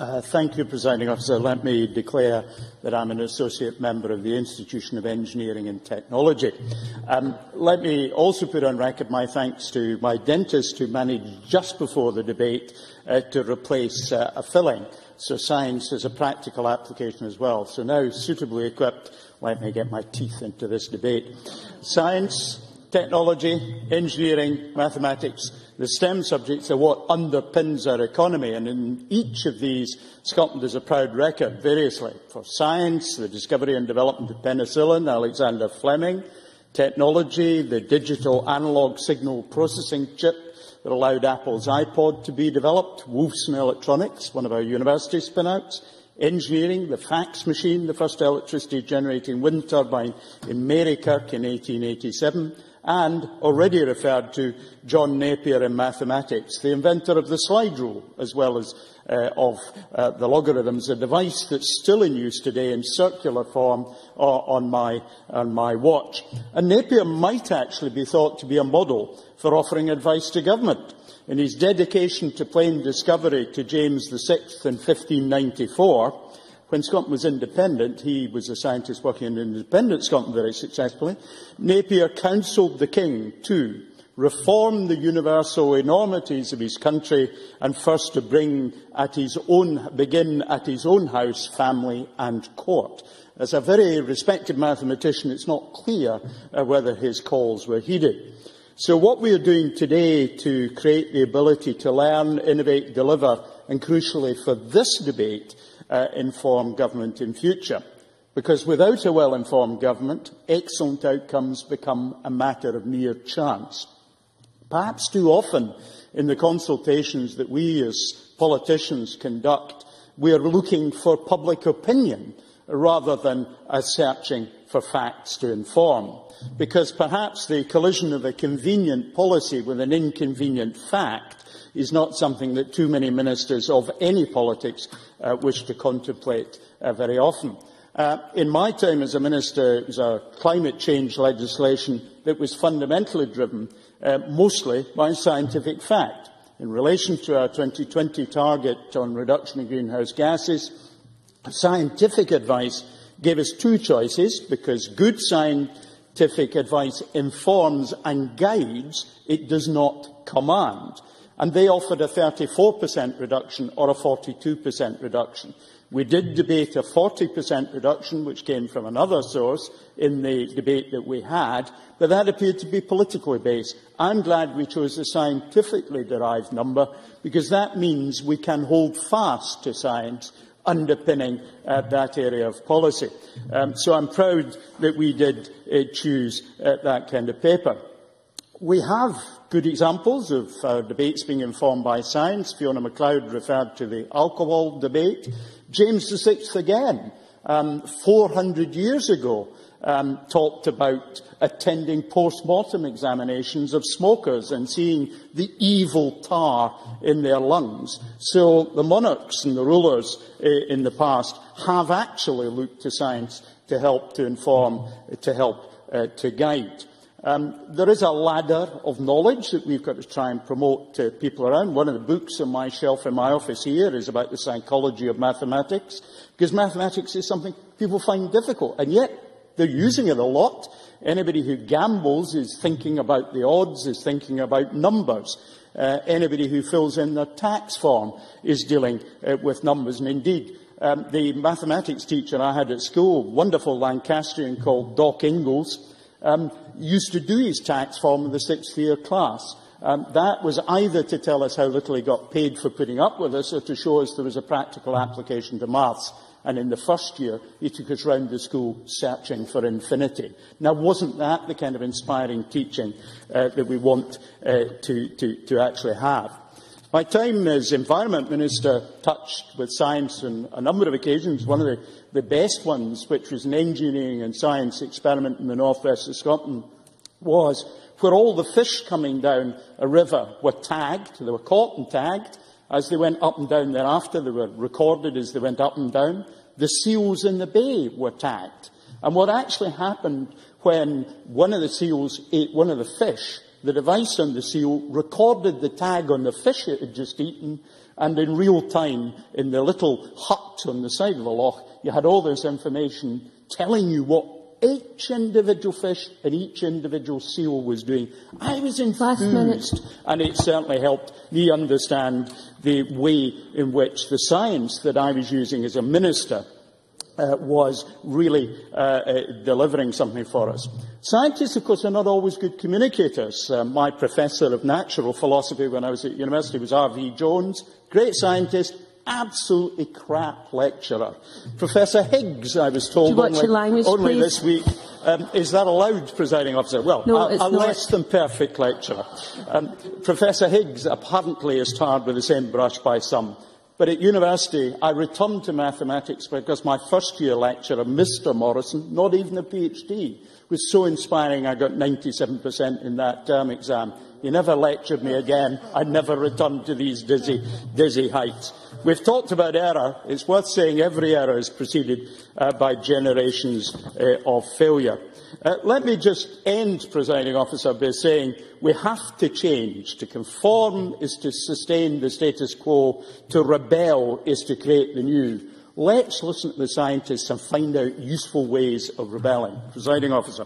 Thank you, Presiding Officer. Let me declare that I'm an Associate Member of the Institution of Engineering and Technology. Let me also put on record my thanks to my dentist who managed just before the debate to replace a filling. So science has a practical application as well. So now, suitably equipped, let me get my teeth into this debate. Science, technology, engineering, mathematics, the STEM subjects are what underpins our economy, and in each of these, Scotland has a proud record, variously. For science, the discovery and development of penicillin, Alexander Fleming; technology, the digital analog signal processing chip that allowed Apple's iPod to be developed; Wolfson Electronics, one of our university spin-outs; engineering, the fax machine, the first electricity-generating wind turbine in Marykirk in 1887, and, already referred to, John Napier in mathematics, the inventor of the slide rule, as well as of the logarithms, a device that's still in use today in circular form on my watch. And Napier might actually be thought to be a model for offering advice to government. In his dedication to plane discovery to James VI in 1594, when Scotland was independent, he was a scientist working in independent Scotland very successfully, Napier counselled the King to reform the universal enormities of his country and first to begin at his own house, family and court. As a very respected mathematician, it's not clear whether his calls were heeded. So what we are doing today to create the ability to learn, innovate, deliver, and crucially for this debate, inform government in future. Because without a well-informed government, excellent outcomes become a matter of mere chance. Perhaps too often in the consultations that we as politicians conduct, we are looking for public opinion rather than searching for facts to inform. Because perhaps the collision of a convenient policy with an inconvenient fact is not something that too many ministers of any politics wish to contemplate very often. In my time as a minister, it was a climate change legislation that was fundamentally driven mostly by scientific fact. In relation to our 2020 target on reduction of greenhouse gases, scientific advice gave us two choices, because good scientific advice informs and guides, it does not command. And they offered a 34% reduction or a 42% reduction. We did debate a 40% reduction, which came from another source in the debate that we had, but that appeared to be politically based. I'm glad we chose a scientifically derived number, because that means we can hold fast to science underpinning that area of policy. So I'm proud that we did choose that kind of paper. We have good examples of debates being informed by science. Fiona MacLeod referred to the alcohol debate. James VI again, 400 years ago, talked about attending post-mortem examinations of smokers and seeing the evil tar in their lungs. So the monarchs and the rulers in the past have actually looked to science to help to inform, to help to guide. There is a ladder of knowledge that we've got to try and promote to people around. One of the books on my shelf in my office here is about the psychology of mathematics, because mathematics is something people find difficult, and yet they're using it a lot. Anybody who gambles is thinking about the odds, is thinking about numbers. Anybody who fills in their tax form is dealing with numbers. And indeed, the mathematics teacher I had at school, wonderful Lancastrian called Doc Ingalls, used to do his tax form in the 6th year class. That was either to tell us how little he got paid for putting up with us, or to show us there was a practical application to maths. And in the first year, he took us round the school searching for infinity. Now, wasn't that the kind of inspiring teaching that we want to actually have? My time as Environment Minister touched with science on a number of occasions. One of the best ones, which was an engineering and science experiment in the northwest of Scotland, was where all the fish coming down a river were tagged. They were caught and tagged. As they went up and down thereafter, they were recorded as they went up and down. The seals in the bay were tagged. And what actually happened when one of the seals ate one of the fish, the device on the seal recorded the tag on the fish it had just eaten, And in real time, in the little hut on the side of the loch, you had all this information telling you what each individual fish and each individual seal was doing. I was enthused, and it certainly helped me understand the way in which the science that I was using as a minister was really delivering something for us. Scientists, of course, are not always good communicators. My professor of natural philosophy when I was at university was R.V. Jones, great scientist, absolutely crap lecturer. Professor Higgs, I was told only this week. Is that allowed, Presiding Officer? Well, no, a less than perfect lecturer. Professor Higgs apparently is tarred with the same brush by some. But at university, I returned to mathematics because my first-year lecturer, Mr. Morrison, not even a PhD, was so inspiring I got 97% in that term exam. He never lectured me again. I never returned to these dizzy heights. We've talked about error. It's worth saying every error is preceded by generations of failure. Let me just end, Presiding Officer, by saying we have to change. To conform is to sustain the status quo. To rebel is to create the new. Let's listen to the scientists and find out useful ways of rebelling. Presiding Officer.